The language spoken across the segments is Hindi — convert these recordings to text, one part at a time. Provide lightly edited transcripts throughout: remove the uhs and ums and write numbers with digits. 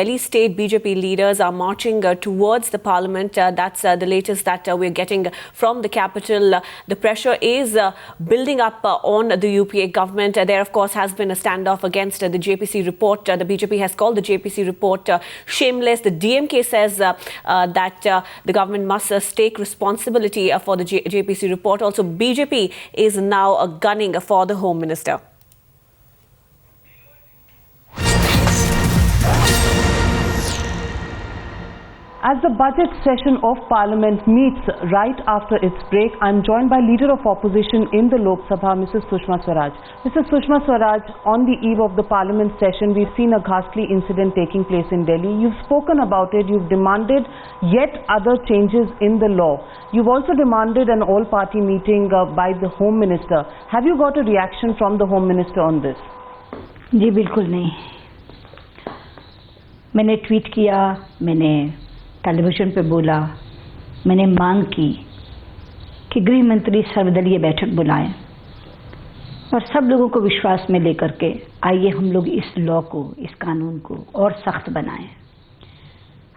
Delhi state BJP leaders are marching towards the parliament. That's the latest that we're getting from the capital. The pressure is building up on the UPA government. There, of course, has been a standoff against the JPC report. The BJP has called the JPC report shameless. The DMK says that the government must take responsibility for the JPC report. Also, BJP is now gunning for the Home Minister. As the budget session of Parliament meets right after its break, I'm joined by Leader of Opposition in the Lok Sabha, Mrs. Sushma Swaraj. Mrs. Sushma Swaraj, on the eve of the Parliament session, we've seen a ghastly incident taking place in Delhi. You've spoken about it. You've demanded yet other changes in the law. You've also demanded an all-party meeting by the Home Minister. Have you got a reaction from the Home Minister on this? जी बिल्कुल नहीं. मैंने ट्वीट किया, मैंने टेलीविजन पे बोला, मैंने मांग की कि गृह मंत्री सर्वदलीय बैठक बुलाएं और सब लोगों को विश्वास में लेकर के आइए हम लोग इस लॉ को, इस कानून को और सख्त बनाएं.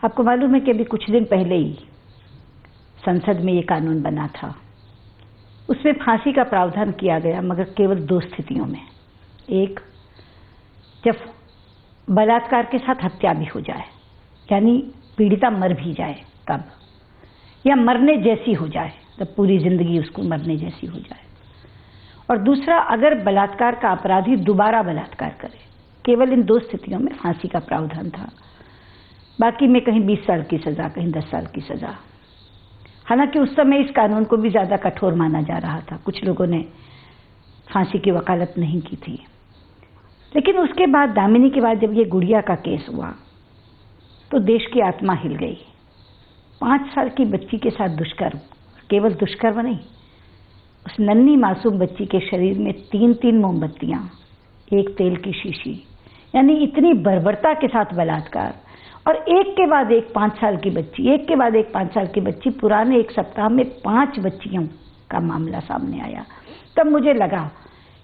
आपको मालूम है कि अभी कुछ दिन पहले ही संसद में ये कानून बना था. उसमें फांसी का प्रावधान किया गया, मगर केवल 2 स्थितियों में. एक, जब बलात्कार के साथ हत्या भी हो जाए, यानी पीड़िता मर भी जाए तब, या मरने जैसी हो जाए, तब पूरी जिंदगी उसको मरने जैसी हो जाए. और दूसरा, अगर बलात्कार का अपराधी दोबारा बलात्कार करे. केवल इन 2 स्थितियों में फांसी का प्रावधान था. बाकी में कहीं 20 साल की सजा, कहीं 10 साल की सजा. हालांकि उस समय इस कानून को भी ज्यादा कठोर माना जा रहा था. कुछ लोगों ने फांसी की वकालत नहीं की थी. लेकिन उसके बाद, दामिनी के बाद, जब ये गुड़िया का केस हुआ तो देश की आत्मा हिल गई. 5 साल की बच्ची के साथ दुष्कर्म, केवल दुष्कर्म नहीं, उस नन्ही मासूम बच्ची के शरीर में 3-3 मोमबत्तियां, एक तेल की शीशी, यानी इतनी बर्बरता के साथ बलात्कार. और एक के बाद एक 5 साल की बच्ची, एक के बाद एक 5 साल की बच्ची. पुराने 1 सप्ताह में 5 बच्चियों का मामला सामने आया. तब मुझे लगा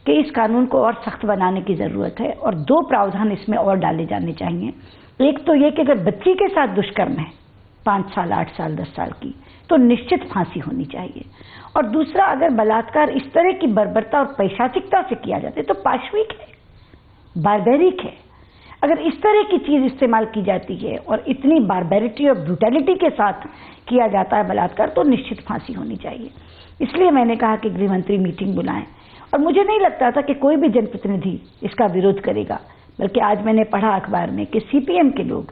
कि इस कानून को और सख्त बनाने की जरूरत है और 2 प्रावधान इसमें और डाले जाने चाहिए. एक तो ये कि अगर बच्ची के साथ दुष्कर्म है 5 साल, 8 साल, 10 साल की, तो निश्चित फांसी होनी चाहिए. और दूसरा, अगर बलात्कार इस तरह की बर्बरता और पैशाचिकता से किया जाता है तो पाशविक है, बारबेरिक है. अगर इस तरह की चीज इस्तेमाल की जाती है और इतनी बारबेरिटी और ब्रूटैलिटी के साथ किया जाता है बलात्कार, तो निश्चित फांसी होनी चाहिए. इसलिए मैंने कहा कि गृह मंत्री मीटिंग बुलाएं. और मुझे नहीं लगता था कि कोई भी जनप्रतिनिधि इसका विरोध करेगा. बल्कि आज मैंने पढ़ा अखबार में कि सीपीएम के लोग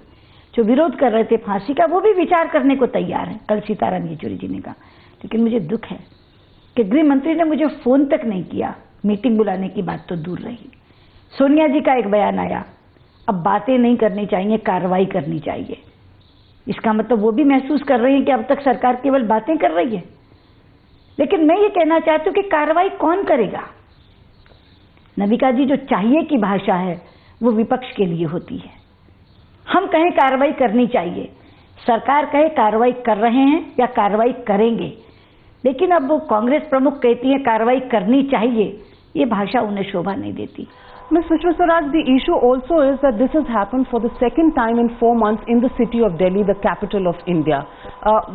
जो विरोध कर रहे थे फांसी का, वो भी विचार करने को तैयार हैं. कल सीताराम येचुरी जी ने कहा. लेकिन मुझे दुख है कि गृह मंत्री ने मुझे फोन तक नहीं किया. मीटिंग बुलाने की बात तो दूर रही. सोनिया जी का एक बयान आया, अब बातें नहीं करनी चाहिए, कार्रवाई करनी चाहिए. इसका मतलब वो भी महसूस कर रही है कि अब तक सरकार केवल बातें कर रही है. लेकिन मैं ये कहना चाहती हूँ कि कार्रवाई कौन करेगा. नविका जी, जो चाहिए की भाषा है वो विपक्ष के लिए होती है. हम कहें कार्रवाई करनी चाहिए, सरकार कहे कार्रवाई कर रहे हैं या कार्रवाई करेंगे. लेकिन अब वो कांग्रेस प्रमुख कहती है कार्रवाई करनी चाहिए, ये भाषा उन्हें शोभा नहीं देती. Ms. Sushma Swaraj, the issue also is that this has happened for the second time in 4 months in the city of Delhi, the capital of India.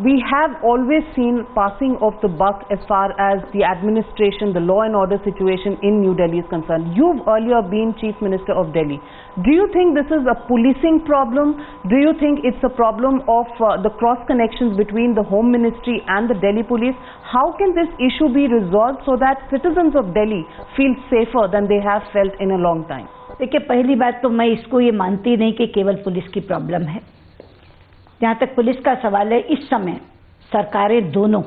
We have always seen passing of the buck as far as the administration, the law and order situation in New Delhi is concerned. You've earlier been Chief Minister of Delhi. Do you think this is a policing problem? Do you think it's a problem of the cross connections between the Home Ministry and the Delhi police? How can this issue be resolved so that citizens of Delhi feel safer than they have felt in a long time? देखिए, पहली बात तो मैं इसको ये मानती नहीं कि केवल पुलिस की प्रॉब्लम है. जहां तक पुलिस का सवाल है, इस समय सरकारें दोनों,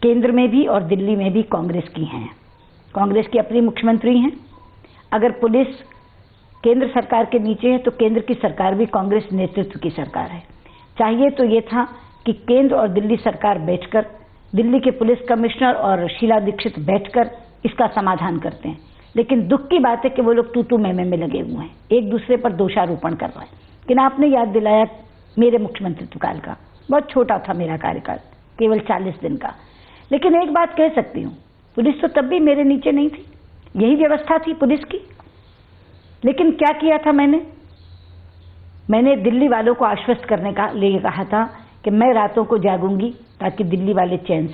केंद्र में भी और दिल्ली में भी कांग्रेस की हैं. कांग्रेस की अपनी मुख्यमंत्री हैं. अगर पुलिस केंद्र सरकार के नीचे है तो केंद्र की सरकार भी कांग्रेस नेतृत्व की सरकार है. चाहिए तो ये था कि केंद्र और दिल्ली सरकार बैठकर, दिल्ली के पुलिस कमिश्नर और शीला दीक्षित बैठकर इसका समाधान करते हैं. लेकिन दुख की बात है कि वो लोग तू मैं में लगे हुए हैं, एक दूसरे पर दोषारोपण कर रहे हैं. लेकिन आपने याद दिलाया मेरे मुख्यमंत्रित्व काल का. बहुत छोटा था मेरा कार्यकाल, केवल 40 दिन का. लेकिन एक बात कह सकती हूँ, पुलिस तो तब भी मेरे नीचे नहीं थी, यही व्यवस्था थी पुलिस की. लेकिन क्या किया था मैंने? मैंने दिल्ली वालों को आश्वस्त करने का लिए कहा था कि मैं रातों को जागूंगी ताकि दिल्ली वाले चैन से